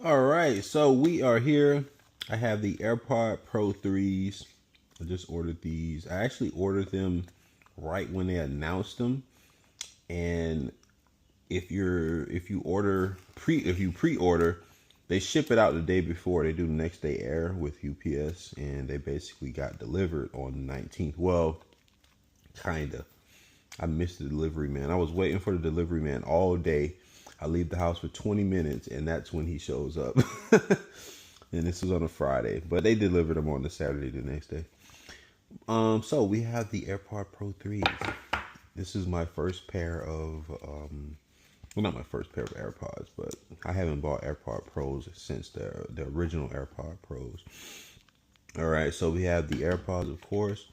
All right, so we are here. I have the AirPod Pro 3s. I just ordered these. I actually ordered them right when they announced them. And if you pre-order, they ship it out the day before. They do next day air with UPS, and they basically got delivered on the 19th. Well, kinda. I missed the delivery man. I was waiting for the delivery man all day. I leave the house for 20 minutes, and that's when he shows up. And this was on a Friday, but they delivered them on the Saturday the next day. So we have the AirPod Pro 3s. This is my first pair of, well, not my first pair of AirPods, but I haven't bought AirPod Pros since the original AirPod Pros. All right, so we have the AirPods, of course.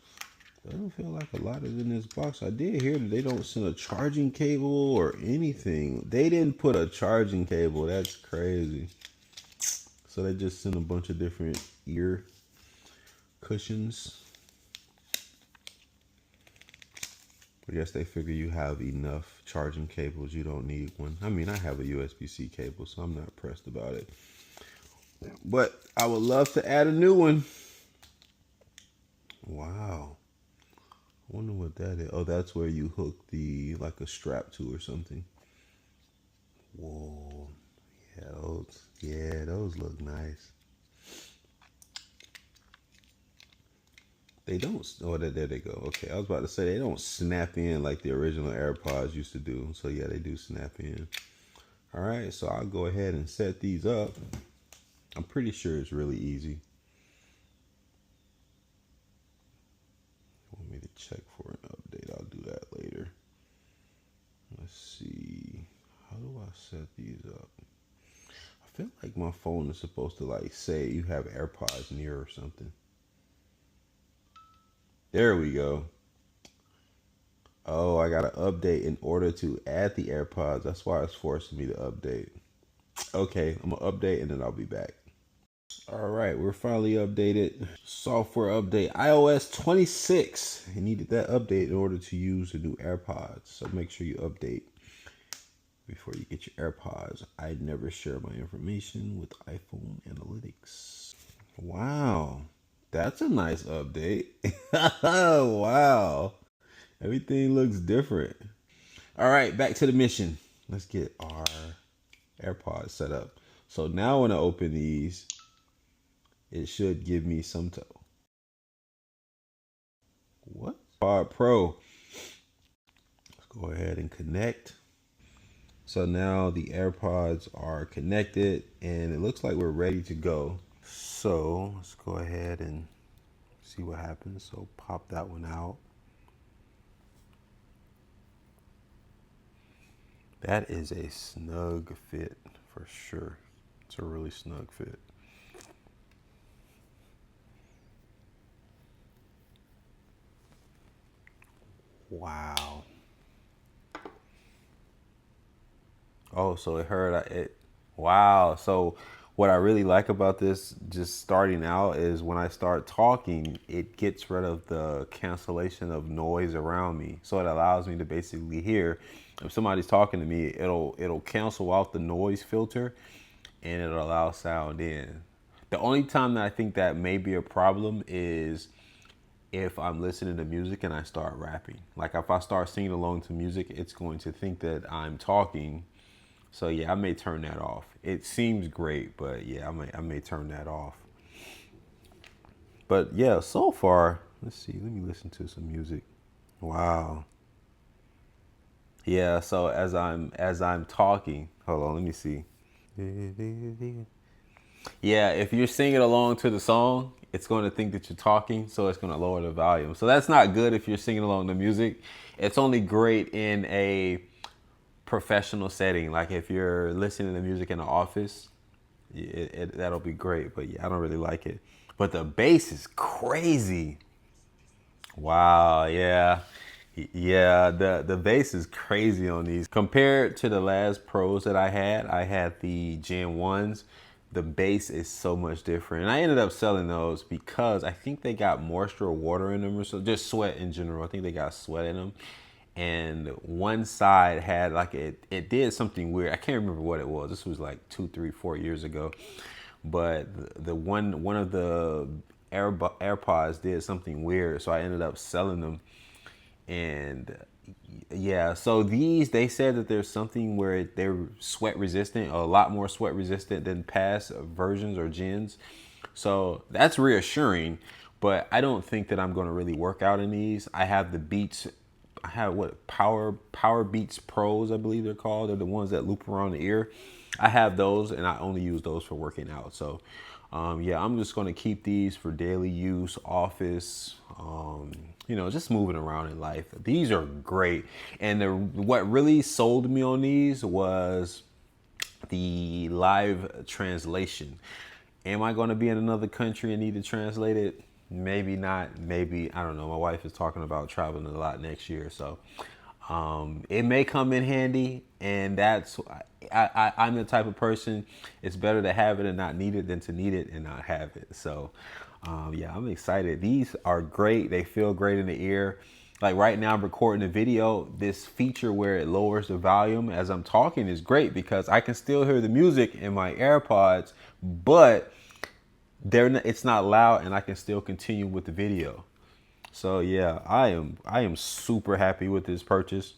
Doesn't feel like a lot is in this box. I did hear that they don't send a charging cable or anything. They didn't put a charging cable. That's crazy. So they just sent a bunch of different ear cushions. I guess they figure you have enough charging cables. You don't need one. I mean, I have a USB-C cable, so I'm not pressed about it. But I would love to add a new one. Wow. I wonder what that is. Oh, that's where you hook like a strap to or something. Whoa. Those look nice. They don't, oh, there they go. Okay, I was about to say they don't snap in like the original AirPods used to do. So yeah, they do snap in. All right, so I'll go ahead and set these up. I'm pretty sure it's really easy. Want me to check for an update? I'll do that later. Let's see. How do I set these up? I feel like my phone is supposed to like say you have AirPods near or something. There we go. Oh, I got to update in order to add the AirPods. That's why it's forcing me to update. Okay, I'm going to update and then I'll be back. All right, we're finally updated. Software update, iOS 26. You needed that update in order to use the new AirPods. So make sure you update before you get your AirPods. I never share my information with iPhone Analytics. Wow. That's a nice update. Wow. Everything looks different. All right, back to the mission. Let's get our AirPods set up. So now when I open these, it should give me some what? AirPod Pro. Let's go ahead and connect. So now the AirPods are connected and it looks like we're ready to go. So let's go ahead and see what happens. So pop that one out. That is a snug fit for sure. It's a really snug fit. Wow. Oh, so it heard it. Wow. So what I really like about this just starting out is when I start talking, it gets rid of the cancellation of noise around me. So it allows me to basically hear if somebody's talking to me, it'll cancel out the noise filter and it'll allow sound in. The only time that I think that may be a problem is if I'm listening to music and I start rapping. Like if I start singing along to music, it's going to think that I'm talking. So yeah, I may turn that off. It seems great, but yeah, I may turn that off. But yeah, so far, let's see. Let me listen to some music. Wow. Yeah, so as I'm talking, hold on, let me see. Yeah, if you're singing along to the song, it's going to think that you're talking, so it's going to lower the volume. So that's not good if you're singing along to music. It's only great in a professional setting, like if you're listening to music in the office, that'll be great. But yeah, I don't really like it. But the bass is crazy. Wow, yeah. Yeah, the bass is crazy on these. Compared to the last Pros that I had the Gen 1s. The bass is so much different. And I ended up selling those because I think they got moisture or water in them or so, just sweat in general. I think they got sweat in them. and one side had like it did something weird. I can't remember what it was. This was like 2, 3, 4 years ago, but the one of the AirPods did something weird, so I ended up selling them. And yeah, so these, they said that there's something where they're sweat resistant, a lot more sweat resistant than past versions or gens. So that's reassuring, but I don't think that I'm going to really work out in these. I have the Beats. I have what, Power Beats Pros, I believe they're called. They're the ones that loop around the ear. I have those, and I only use those for working out. So yeah, I'm just going to keep these for daily use, office, just moving around in life. These are great. And what really sold me on these was the live translation. Am I going to be in another country and need to translate it? Maybe not. Maybe, I don't know. My wife is talking about traveling a lot next year. So it may come in handy. And that's, I'm the type of person, it's better to have it and not need it than to need it and not have it. So yeah, I'm excited. These are great. They feel great in the ear. Like right now I'm recording a video. This feature where it lowers the volume as I'm talking is great because I can still hear the music in my AirPods, but it's not loud and I can still continue with the video. So yeah, I am super happy with this purchase.